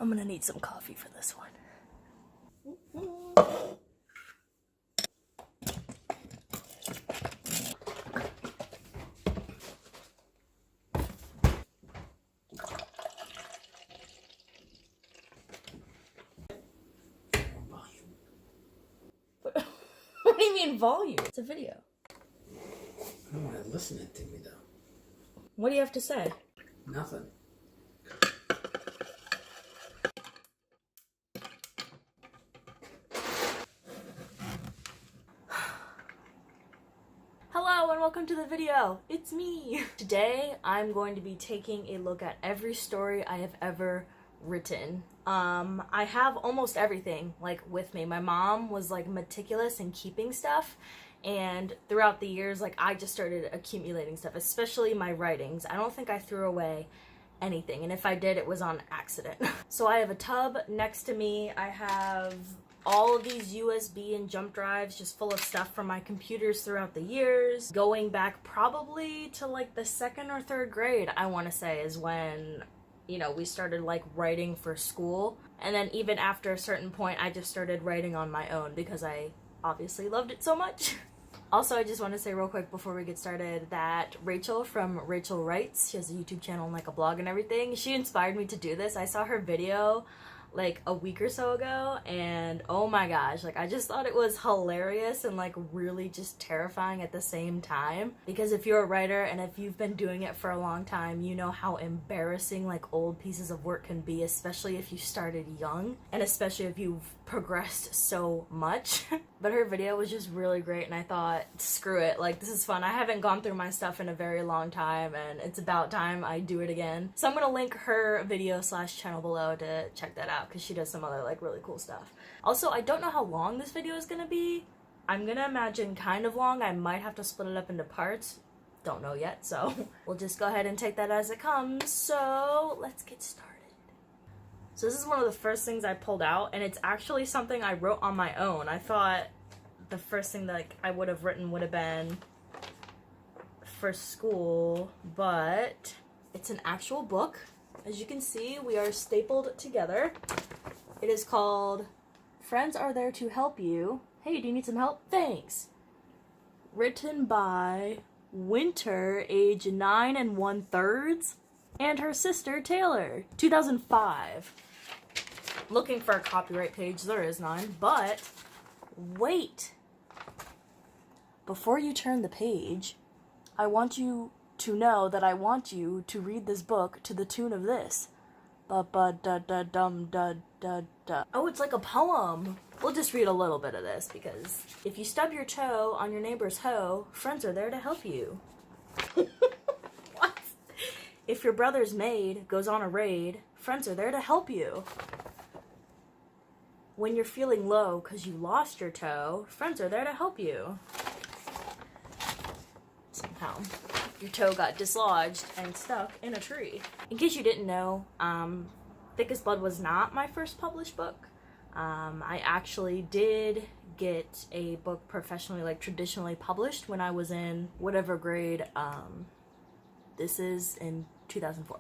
I'm gonna need some coffee for this one. What do you mean volume? It's a video. I don't want to listen to me though. What do you have to say? Nothing. Hello and welcome to the video. It's me. Today I'm going to be taking a look at every story I have ever written. I have almost everything like with me. My mom was like meticulous in keeping stuff, and throughout the years like I just started accumulating stuff, especially my writings. I don't think I threw away anything, and if I did, it was on accident. So I have a tub next to me. I have all of these USB and jump drives just full of stuff from my computers throughout the years. Going back probably to like the 2nd or 3rd grade, I want to say, is when, you know, we started like writing for school. And then even after a certain point, I just started writing on my own because I obviously loved it so much. Also, I just want to say real quick before we get started that Rachel from Rachel Writes, she has a YouTube channel and like a blog and everything, she inspired me to do this. I saw her video like a week or so ago, and oh my gosh, like I just thought it was hilarious and like really just terrifying at the same time, because if you're a writer and if you've been doing it for a long time, you know how embarrassing like old pieces of work can be, especially if you started young and especially if you've progressed so much. But her video was just really great, and I thought, screw it, like this is fun. I haven't gone through my stuff in a very long time, and it's about time I do it again. So I'm gonna link her video / channel below to check that out, because she does some other like really cool stuff. Also, I don't know how long this video is gonna be. I'm gonna imagine kind of long. I might have to split it up into parts. Don't know yet, so we'll just go ahead and take that as it comes. So let's get started. So this is one of the first things I pulled out, and it's actually something I wrote on my own. I thought the first thing that like I would have written would have been for school, but it's an actual book. As you can see, we are stapled together. It is called Friends Are There to Help You. Hey, do you need some help? Thanks. Written by Wynter, age 9 1/3, and her sister Taylor, 2005. Looking for a copyright page, there is none, but wait. Before you turn the page, I want you to know that I want you to read this book to the tune of this. Ba-ba-da-da-dum-da-da-da. Oh, it's like a poem. We'll just read a little bit of this, because if you stub your toe on your neighbor's hoe, friends are there to help you. What? If your brother's maid goes on a raid, friends are there to help you. When you're feeling low because you lost your toe, friends are there to help you. Somehow your toe got dislodged and stuck in a tree. In case you didn't know, Thick as Blood was not my first published book. I actually did get a book professionally, like traditionally published, when I was in whatever grade this is, in 2004.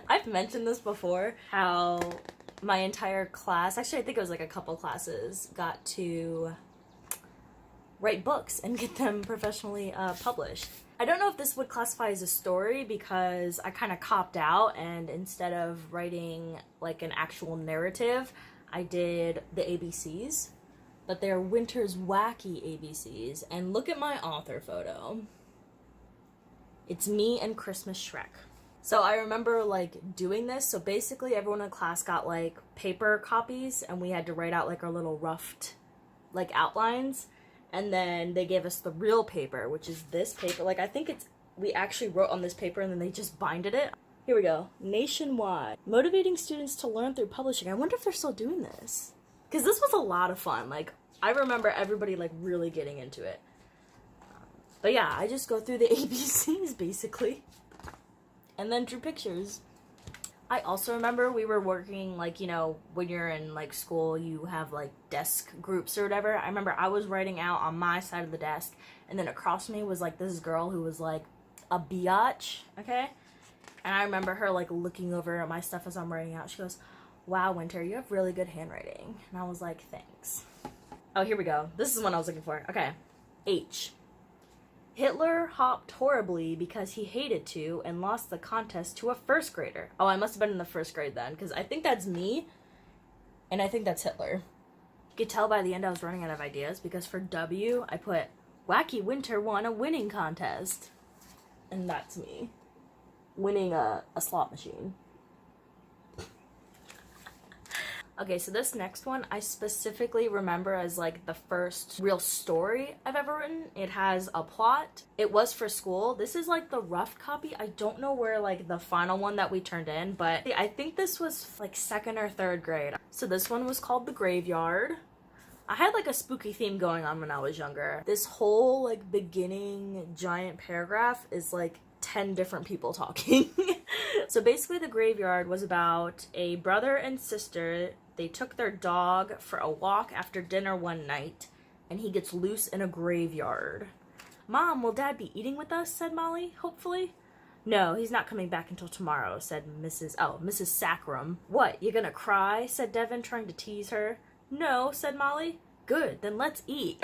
I've mentioned this before, how my entire class, actually I think it was like a couple classes, got to write books and get them professionally published. I don't know if this would classify as a story, because I kind of copped out, and instead of writing like an actual narrative, I did the ABCs, but they're Wynter's Wacky ABCs, and look at my author photo. It's me and Christmas Shrek. So I remember like doing this. So basically everyone in the class got like paper copies, and we had to write out like our little roughed like outlines. And then they gave us the real paper, which is this paper. Like I think we actually wrote on this paper and then they just binded it. Here we go. Nationwide. Motivating students to learn through publishing. I wonder if they're still doing this, because this was a lot of fun. Like I remember everybody like really getting into it. But yeah, I just go through the ABCs basically, and then drew pictures. I also remember we were working, like, you know, when you're in like school, you have like desk groups or whatever. I remember I was writing out on my side of the desk, and then across me was like this girl who was like a biatch, okay? And I remember her like looking over at my stuff as I'm writing out. She goes, "Wow, Winter, you have really good handwriting." And I was like, "Thanks." Oh, here we go. This is what I was looking for. Okay. H. Hitler hopped horribly because he hated to and lost the contest to a first grader. Oh, I must have been in the first grade then, because I think that's me, and I think that's Hitler. You could tell by the end I was running out of ideas, because for W, I put, Wacky Wynter won a winning contest. And that's me. Winning a slot machine. Okay, so this next one I specifically remember as like the first real story I've ever written. It has a plot. It was for school. This is like the rough copy. I don't know where like the final one that we turned in, but I think this was like 2nd or 3rd grade. So this one was called The Graveyard. I had like a spooky theme going on when I was younger. This whole like beginning giant paragraph is like 10 different people talking. So basically the graveyard was about a brother and sister. They took their dog for a walk after dinner one night, and he gets loose in a graveyard. "Mom, will Dad be eating with us?" said Molly, hopefully. "No, he's not coming back until tomorrow," said Mrs. Sacrum. "What, you gonna cry?" said Devin, trying to tease her. "No," said Molly. "Good, then let's eat."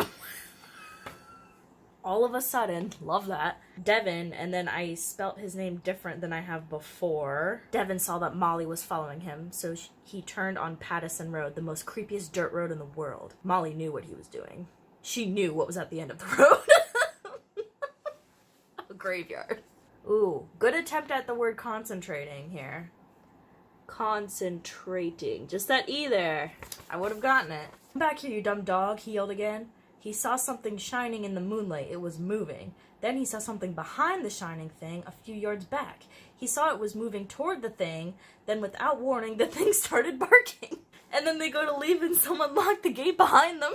All of a sudden, love that, Devin, and then I spelt his name different than I have before. Devin saw that Molly was following him, so he turned on Pattison Road, the most creepiest dirt road in the world. Molly knew what he was doing. She knew what was at the end of the road. A graveyard. Ooh, good attempt at the word concentrating here. Concentrating. Just that E there. I would have gotten it. "Come back here, you dumb dog," he yelled again. He saw something shining in the moonlight. It was moving. Then he saw something behind the shining thing a few yards back. He saw it was moving toward the thing. Then without warning, the thing started barking. And then they go to leave and someone locked the gate behind them.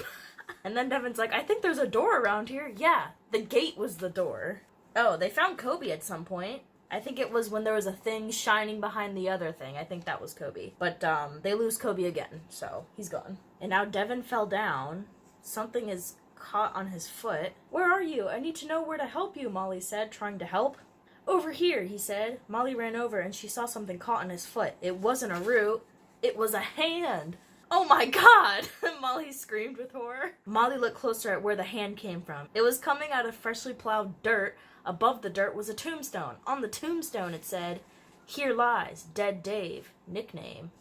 And then Devin's like, "I think there's a door around here." Yeah, the gate was the door. Oh, they found Kobe at some point. I think it was when there was a thing shining behind the other thing. I think that was Kobe. But they lose Kobe again, so he's gone. And now Devin fell down. Something is caught on his foot. "Where are you? I need to know where to help you," Molly said, trying to help. "Over here," he said. Molly ran over and she saw something caught on his foot. It wasn't a root. It was a hand. "Oh my God!" Molly screamed with horror. Molly looked closer at where the hand came from. It was coming out of freshly plowed dirt. Above the dirt was a tombstone. On the tombstone it said, "Here lies Dead Dave, nickname.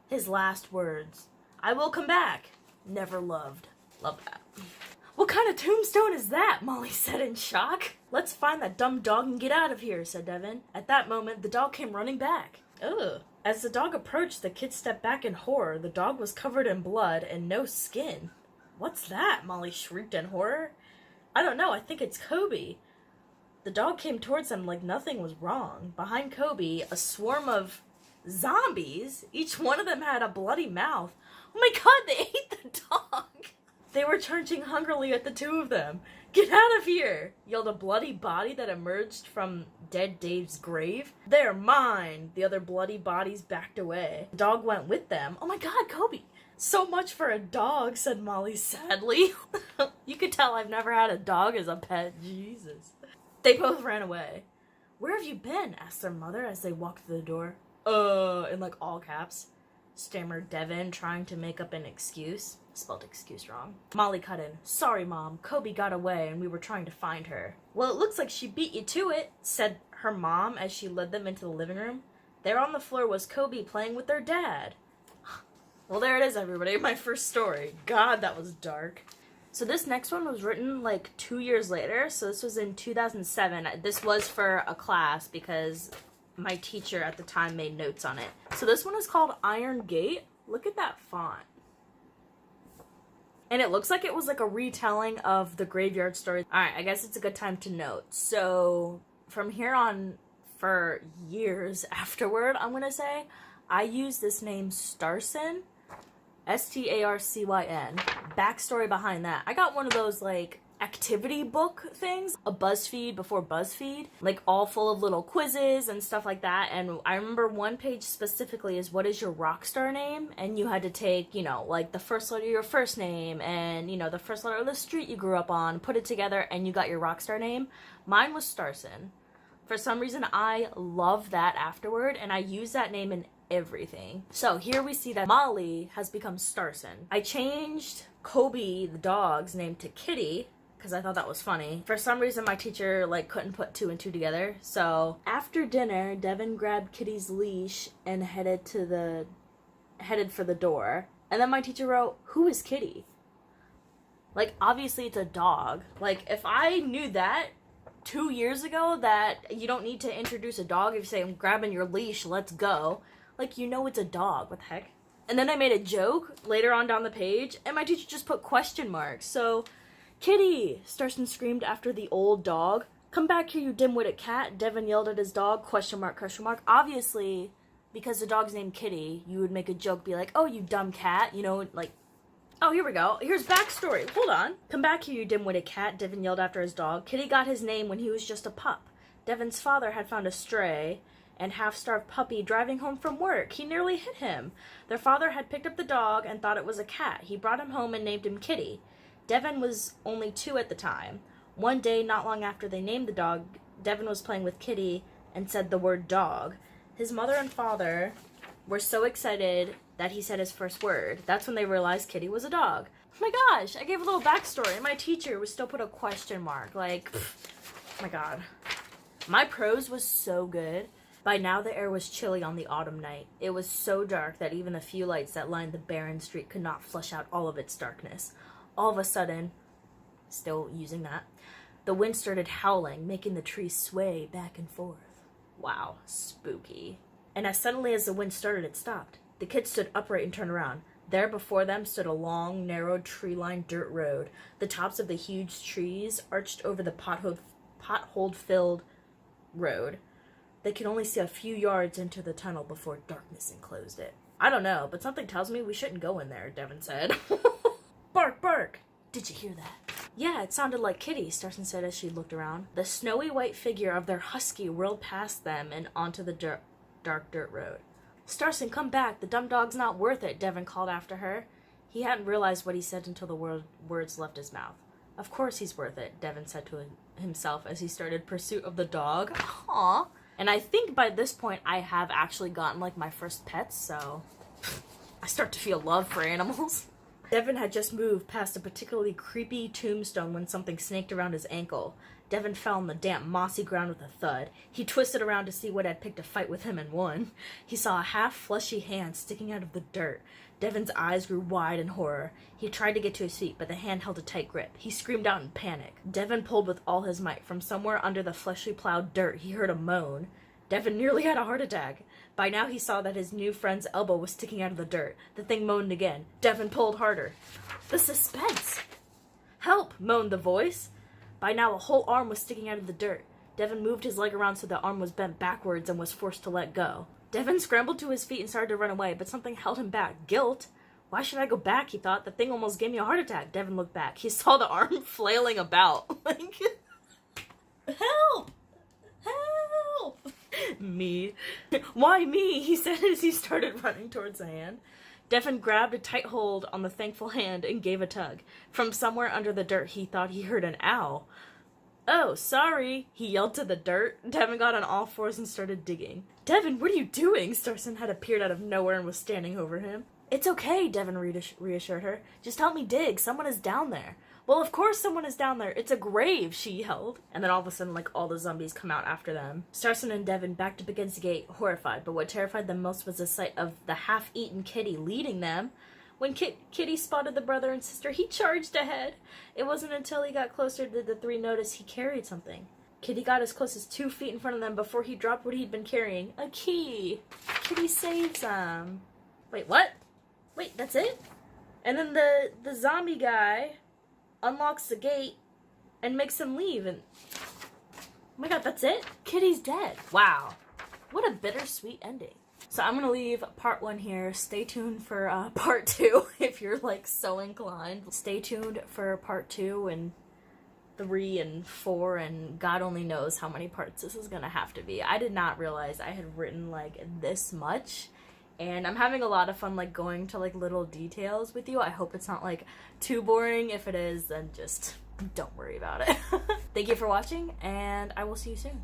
His last words. I will come back. Never loved." Love that. "What kind of tombstone is that?" Molly said in shock. "Let's find that dumb dog and get out of here," said Devin. At that moment, the dog came running back. Ugh. As the dog approached, the kids stepped back in horror. The dog was covered in blood and no skin. "What's that?" Molly shrieked in horror. "I don't know. I think it's Kobe." The dog came towards them like nothing was wrong. Behind Kobe, a swarm of zombies. Each one of them had a bloody mouth. Oh my God, they ate the dog. They were charging hungrily at the two of them. "Get out of here!" yelled a bloody body that emerged from Dead Dave's grave. "They're mine!" The other bloody bodies backed away. The dog went with them. "Oh my God, Kobe! So much for a dog," said Molly sadly. You could tell I've never had a dog as a pet. Jesus. They both ran away. "Where have you been?" asked their mother as they walked through the door. In like all caps, stammered Devin, trying to make up an excuse. Spelled excuse wrong. Molly cut in. "Sorry, Mom. Kobe got away and we were trying to find her." "Well, it looks like she beat you to it," said her mom as she led them into the living room. There on the floor was Kobe playing with their dad. Well, there it is, everybody. My first story. God, that was dark. So this next one was written like 2 years later. So this was in 2007. This was for a class because my teacher at the time made notes on it. So this one is called Iron Gate. Look at that font. And it looks like it was like a retelling of the graveyard story. Alright, I guess it's a good time to note. So from here on, for years afterward, I'm gonna say, I use this name Starcyn. Starcyn. Backstory behind that. I got one of those like activity book things, a BuzzFeed before BuzzFeed, like all full of little quizzes and stuff like that. And I remember one page specifically is what is your rock star name? And you had to take, you know, like the first letter of your first name and, you know, the first letter of the street you grew up on, put it together and you got your rock star name. Mine was Starcyn. For some reason, I love that afterword, and I use that name in everything. So here we see that Molly has become Starson. I changed Kobe, the dog's name, to Kitty, because I thought that was funny. For some reason, my teacher couldn't put 2 and 2 together. So after dinner, Devin grabbed Kitty's leash and headed for the door. And then my teacher wrote, "Who is Kitty?" Obviously it's a dog. If I knew that 2 years ago, that you don't need to introduce a dog if you say, "I'm grabbing your leash, let's go." You know it's a dog. What the heck? And then I made a joke later on down the page, and my teacher just put question marks. So, "Kitty!" Starson screamed after the old dog. "Come back here, you dim-witted cat!" Devin yelled at his dog, question mark, question mark. Obviously, because the dog's named Kitty, you would make a joke, be like, "Oh, you dumb cat," oh, here we go. Here's backstory. Hold on. "Come back here, you dim-witted cat," Devin yelled after his dog. Kitty got his name when he was just a pup. Devin's father had found a stray and half-starved puppy driving home from work. He nearly hit him. Their father had picked up the dog and thought it was a cat. He brought him home and named him Kitty. Devin was only 2 at the time. One day, not long after they named the dog, Devin was playing with Kitty and said the word dog. His mother and father were so excited that he said his first word. That's when they realized Kitty was a dog. Oh my gosh, I gave a little backstory, and my teacher would still put a question mark. Oh my god. My prose was so good. By now, the air was chilly on the autumn night. It was so dark that even the few lights that lined the barren street could not flush out all of its darkness. All of a sudden, still using that, the wind started howling, making the trees sway back and forth. Wow, spooky. And as suddenly as the wind started, it stopped. The kids stood upright and turned around. There before them stood a long, narrow, tree-lined dirt road. The tops of the huge trees arched over the pothole-filled road. They could only see a few yards into the tunnel before darkness enclosed it. "I don't know, but something tells me we shouldn't go in there," Devin said. "Bark, bark!" "Did you hear that?" "Yeah, it sounded like Kitty," Starson said as she looked around. The snowy white figure of their husky whirled past them and onto the dark dirt road. "Starson, come back. The dumb dog's not worth it," Devin called after her. He hadn't realized what he said until the words left his mouth. "Of course he's worth it," Devin said to himself as he started pursuit of the dog. Aww. And I think by this point I have actually gotten my first pets, so I start to feel love for animals. Devin had just moved past a particularly creepy tombstone when something snaked around his ankle. Devin fell on the damp, mossy ground with a thud. He twisted around to see what had picked a fight with him and won. He saw a half-fleshy hand sticking out of the dirt. Devin's eyes grew wide in horror. He tried to get to his feet, but the hand held a tight grip. He screamed out in panic. Devin pulled with all his might. From somewhere under the fleshly plowed dirt, he heard a moan. Devin nearly had a heart attack. By now he saw that his new friend's elbow was sticking out of the dirt. The thing moaned again. Devin pulled harder. The suspense! "Help!" moaned the voice. By now a whole arm was sticking out of the dirt. Devin moved his leg around so the arm was bent backwards and was forced to let go. Devin scrambled to his feet and started to run away, but something held him back. Guilt? Why should I go back, he thought. The thing almost gave me a heart attack. Devin looked back. He saw the arm flailing about. Help! Help! Me. Why me? He said as he started running towards the hand. Devin grabbed a tight hold on the thankful hand and gave a tug. From somewhere under the dirt, he thought he heard an ow. "Oh, sorry," he yelled to the dirt. Devin got on all fours and started digging. "Devin, what are you doing?" Starson had appeared out of nowhere and was standing over him. "It's okay," Devin reassured her. "Just help me dig. Someone is down there." "Well, of course someone is down there. It's a grave," she yelled. And then all of a sudden, all the zombies come out after them. Starson and Devin backed up against the gate, horrified, but what terrified them most was the sight of the half-eaten Kitty leading them. When Kitty spotted the brother and sister, he charged ahead. It wasn't until he got closer did the three notice he carried something. Kitty got as close as 2 feet in front of them before he dropped what he'd been carrying. A key. Kitty saves them. Wait, what? Wait, that's it? And then the zombie guy unlocks the gate and makes them leave, and oh my god, that's it? Kitty's dead. Wow. What a bittersweet ending. So I'm gonna leave part 1 here. Stay tuned for part 2 if you're so inclined. Stay tuned for part 2 and 3 and 4 and God only knows how many parts this is gonna have to be. I did not realize I had written this much. And I'm having a lot of fun going to little details with you. I hope it's not too boring. If it is, then just don't worry about it. Thank you for watching, and I will see you soon.